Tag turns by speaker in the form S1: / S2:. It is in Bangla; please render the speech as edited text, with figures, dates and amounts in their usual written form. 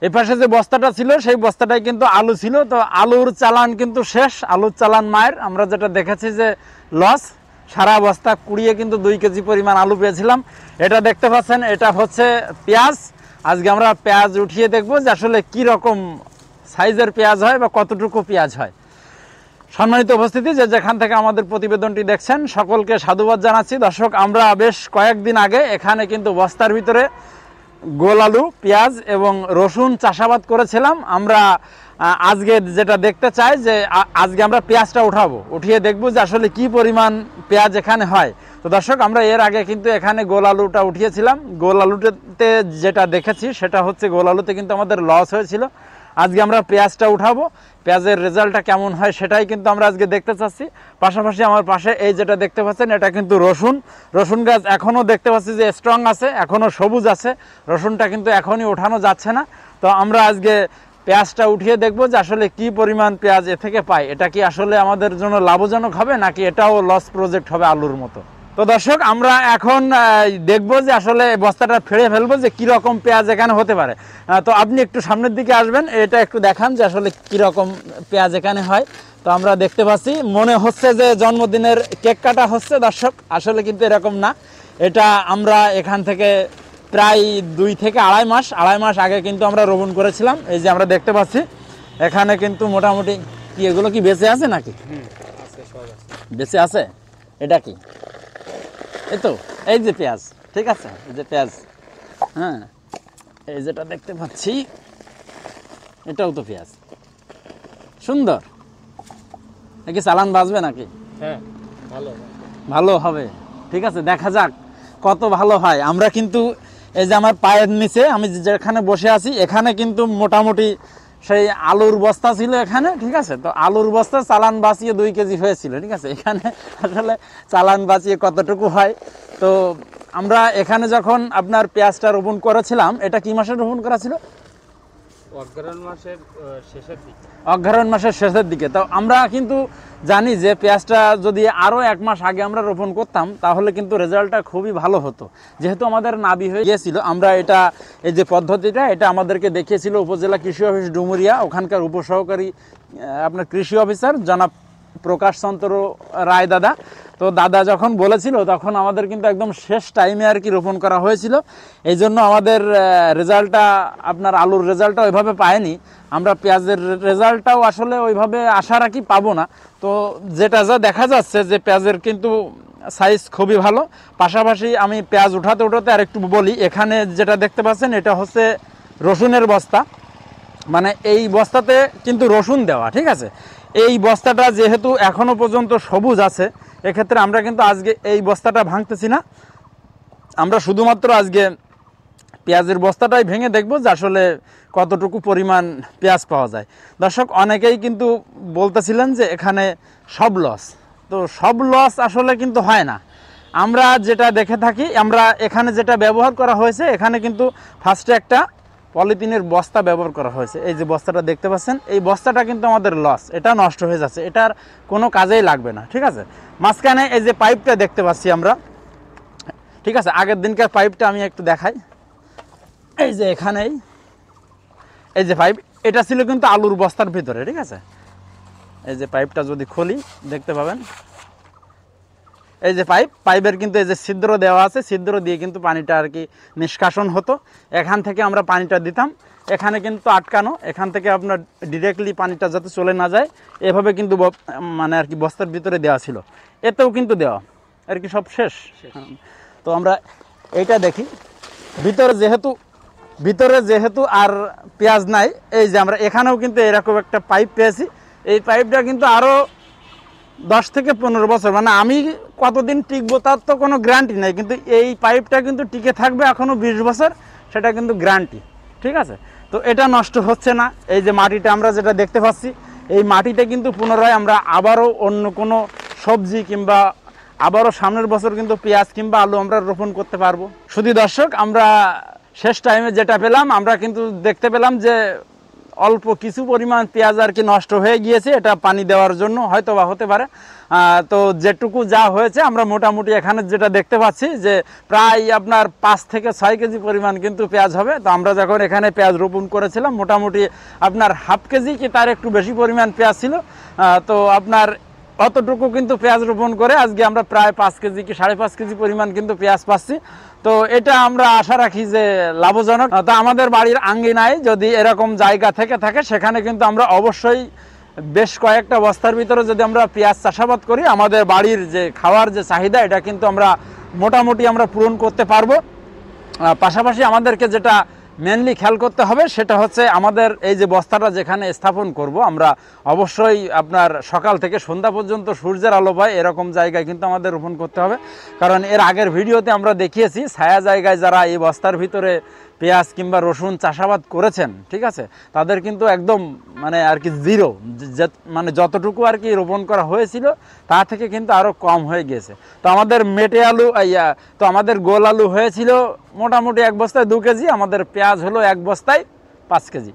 S1: এই পাশে যে বস্তাটা ছিল সেই বস্তাটাই কিন্তু আলু ছিল। তো আলুর চালান কিন্তু শেষ, আলুর চালান মায়ের। আমরা যেটা দেখেছি যে লস, সারা বস্তা কুড়িয়ে কিন্তু 2 কেজি পরিমাণ আলু পেয়েছিলাম। এটা দেখতে পাচ্ছেন, এটা হচ্ছে পেঁয়াজ। আজকে আমরা পেঁয়াজ উঠিয়ে দেখবো যে আসলে কি রকম সাইজের পেঁয়াজ হয় বা কতটুকু পেঁয়াজ হয়। সম্মানিত উপস্থিতি, যে যেখান থেকে আমাদের প্রতিবেদনটি দেখছেন সকলকে সাধুবাদ জানাচ্ছি। দর্শক, আমরা বেশ কয়েকদিন আগে এখানে কিন্তু বস্তার ভিতরে গোল আলু, পেঁয়াজ এবং রসুন চাষাবাদ করেছিলাম। আমরা আজকে যেটা দেখতে চাই যে আজকে আমরা পেঁয়াজটা উঠিয়ে দেখব যে আসলে কি পরিমাণ পেঁয়াজ এখানে হয়। তো দর্শক, আমরা এর আগে কিন্তু এখানে গোল আলুটা উঠিয়েছিলাম। গোল আলুতে যেটা দেখেছি সেটা হচ্ছে গোল আলুতে কিন্তু আমাদের লস হয়েছিল। আজকে আমরা পেঁয়াজটা উঠাবো, পেঁয়াজের রেজাল্টটা কেমন হয় সেটাই কিন্তু আমরা আজকে দেখতে চাচ্ছি। পাশাপাশি আমার পাশে এই যেটা দেখতে পাচ্ছেন এটা কিন্তু রসুন গাছ এখনও দেখতে পাচ্ছি যে স্ট্রং আছে, এখনও সবুজ আছে। রসুনটা কিন্তু এখনই ওঠানো যাচ্ছে না। তো আমরা আজকে পেঁয়াজটা উঠিয়ে দেখবো যে আসলে কি পরিমাণ পেঁয়াজ এ থেকে পাই। এটা কি আসলে আমাদের জন্য লাভজনক হবে নাকি এটাও লস প্রজেক্ট হবে আলুর মতো। তো দর্শক, আমরা এখন দেখবো যে আসলে বস্তাটা ফেড়ে ফেলবো যে কীরকম পেঁয়াজ এখানে হতে পারে। তো আপনি একটু সামনের দিকে আসবেন, এটা একটু দেখান যে আসলে কীরকম পেঁয়াজ এখানে হয়। তো আমরা দেখতে পাচ্ছি, মনে হচ্ছে যে জন্মদিনের কেক কাটা হচ্ছে। দর্শক, আসলে কিন্তু এরকম না। এটা আমরা এখান থেকে প্রায় 2 থেকে আড়াই মাস আগে কিন্তু আমরা রোপণ করেছিলাম। এই যে আমরা দেখতে পাচ্ছি এখানে কিন্তু মোটামুটি কি এগুলো কি বেঁচে আছে নাকি? বেঁচে আছে। এটা কি? এই তো, এই যে পেঁয়াজ, ঠিক আছে, এই যে পেঁয়াজ। হ্যাঁ, এই যেটা দেখতে পাচ্ছি এটাও তো পেঁয়াজ, সুন্দর। নাকি চালান বাঁচবে নাকি?
S2: হ্যাঁ,
S1: ভালো হবে। ঠিক আছে, দেখা যাক কত ভালো হয়। আমরা কিন্তু এই যে আমার পায়ের নিচে আমি যেখানে বসে আছি এখানে কিন্তু মোটামুটি সেই আলুর বস্তা ছিল এখানে, ঠিক আছে। তো আলুর বস্তা চালান বাঁচিয়ে 2 কেজি হয়েছিল, ঠিক আছে। এখানে আসলে চালান বাঁচিয়ে কতটুকু হয়। তো আমরা এখানে যখন আপনার পেঁয়াজটা রোপণ করেছিলাম, এটা কি মাসে রোপণ করা ছিল? অগ্রহায়ণ মাসের শেষের দিকে। তো আমরা কিন্তু জানি যে পেঁয়াজটা যদি আরও 1 মাস আগে আমরা রোপণ করতাম তাহলে কিন্তু রেজাল্টটা খুবই ভালো হতো। যেহেতু আমাদের নাবি হয়ে গিয়েছিল, আমরা এই যে পদ্ধতিটা এটা আমাদেরকে দেখিয়েছিল উপজেলা কৃষি অফিস ডুমুরিয়া, ওখানকার উপসহকারী আপনার কৃষি অফিসার জনাব প্রকাশ চন্দ্র রায় দাদা। তো দাদা যখন বলেছিল তখন আমাদের কিন্তু একদম শেষ টাইমে আর কি রোপণ করা হয়েছিল। এই জন্য আমাদের রেজাল্টটা, আপনার আলুর রেজাল্টটা ওইভাবে পায়নি। আমরা পেঁয়াজের রেজাল্টটাও আসলে ওইভাবে আশা রাখি পাবো না। তো যেটা যা দেখা যাচ্ছে যে পেঁয়াজের কিন্তু সাইজ খুবই ভালো। পাশাপাশি আমি পেঁয়াজ উঠাতে আর একটু বলি, এখানে যেটা দেখতে পাচ্ছেন এটা হচ্ছে রসুনের বস্তা, মানে এই বস্তাতে কিন্তু রসুন দেওয়া, ঠিক আছে। এই বস্তাটা যেহেতু এখনো পর্যন্ত সবুজ আছে, এক্ষেত্রে আমরা কিন্তু আজকে এই বস্তাটা ভাঙতেছি না। আমরা শুধুমাত্র আজকে পেঁয়াজের বস্তাটাই ভেঙে দেখব যে আসলে কতটুকু পরিমাণ পেঁয়াজ পাওয়া যায়। দর্শক, অনেকেই কিন্তু বলতেছিলেন যে এখানে সব লস। তো সব লস আসলে কিন্তু হয় না। আমরা যেটা দেখে থাকি, আমরা এখানে যেটা ব্যবহার করা হয়েছে, এখানে কিন্তু ফার্স্টে একটা পলিথিনের বস্তা ব্যবহার করা হয়েছে। এই যে বস্তাটা দেখতে পাচ্ছেন, এই বস্তাটা কিন্তু আমাদের লস, এটা নষ্ট হয়ে যাচ্ছে, এটার কোনো কাজেই লাগবে না, ঠিক আছে। মাঝখানে এই যে পাইপটা দেখতে পাচ্ছি আমরা, ঠিক আছে, আগের দিনকার পাইপটা আমি একটু দেখাই। এই যে এখানেই এই যে পাইপ, এটা ছিল কিন্তু আলুর বস্তার ভিতরে, ঠিক আছে। এই যে পাইপটা যদি খুলি দেখতে পাবেন, এই যে পাইপের কিন্তু এই যে ছিদ্র দেওয়া আছে, ছিদ্র দিয়ে কিন্তু পানিটা আর কি নিষ্কাশন হতো। এখান থেকে আমরা পানিটা দিতাম, এখানে কিন্তু আটকানো, এখান থেকে আপনার ডিরেক্টলি পানিটা যাতে চলে না যায় এভাবে কিন্তু মানে আর কি বস্তার ভিতরে দেওয়া ছিল। এতেও কিন্তু দেওয়া আর কি সব শেষ। তো আমরা এইটা দেখি, ভিতরে যেহেতু আর পেঁয়াজ নাই, এই যে আমরা এখানেও কিন্তু এরকম একটা পাইপ পেয়েছি। এই পাইপটা কিন্তু আরও 10 থেকে 15 বছর, মানে আমি কতদিন টিকবো তার তো কোনো গ্যারান্টি নেই, কিন্তু এই পাইপটা কিন্তু টিকে থাকবে এখনও 20 বছর, সেটা কিন্তু গ্যারান্টি, ঠিক আছে। তো এটা নষ্ট হচ্ছে না। এই যে মাটিটা আমরা যেটা দেখতে পাচ্ছি, এই মাটিতে কিন্তু পুনরায় আমরা আবারও অন্য কোনো সবজি কিংবা আবারও সামনের বছর কিন্তু পেঁয়াজ কিংবা আলু আমরা রোপণ করতে পারবো। শুধু দর্শক, আমরা শেষ টাইমে যেটা পেলাম, আমরা কিন্তু দেখতে পেলাম যে অল্প কিছু পরিমাণ পেঁয়াজ আর কি নষ্ট হয়ে গিয়েছে, এটা পানি দেওয়ার জন্য হয়তো বা হতে পারে। তো যেটুকু যা হয়েছে আমরা মোটামুটি এখানে যেটা দেখতে পাচ্ছি যে প্রায় আপনার 5 থেকে 6 কেজি পরিমাণ কিন্তু পেঁয়াজ হবে। তো আমরা যখন এখানে পেঁয়াজ রোপণ করেছিলাম মোটামুটি আপনার হাফ কেজি কি তার একটু বেশি পরিমাণ পেঁয়াজ ছিল। তো আপনার অতটুকু কিন্তু পেঁয়াজ রোপণ করে আজকে আমরা প্রায় 5 কেজি কি 5.5 কেজি পরিমাণ কিন্তু পেঁয়াজ পাচ্ছি। তো এটা আমরা আশা রাখি যে লাভজনক। তো আমাদের বাড়ির আঙ্গিনায় যদি এরকম জায়গা থেকে থাকে সেখানে কিন্তু আমরা অবশ্যই বেশ কয়েকটা বস্তার ভিতরে যদি আমরা পেঁয়াজ চাষাবাদ করি আমাদের বাড়ির যে খাওয়ার যে চাহিদা এটা কিন্তু আমরা মোটামুটি আমরা পূরণ করতে পারবো। পাশাপাশি আমাদেরকে যেটা মেনলি খেয়াল করতে হবে সেটা হচ্ছে আমাদের এই যে বস্তাটা যেখানে স্থাপন করব আমরা অবশ্যই আপনার সকাল থেকে সন্ধ্যা পর্যন্ত সূর্যের আলো পায় এরকম জায়গায় কিন্তু আমাদের রোপণ করতে হবে। কারণ এর আগের ভিডিওতে আমরা দেখিয়েছি ছায়া জায়গায় যারা এই বস্তার ভিতরে পেঁয়াজ কিংবা রসুন চাষাবাদ করেছেন, ঠিক আছে, তাদের কিন্তু একদম মানে আর কি জিরো, মানে যতটুকু আর কি রোপণ করা হয়েছিল তা থেকে কিন্তু আরও কম হয়ে গিয়েছে। তো আমাদের মেটে আলু তো আমাদের গোল আলু হয়েছিল মোটামুটি 1 বস্তায় 2 কেজি, আমাদের পেঁয়াজ হলো 1 বস্তায় 5 কেজি।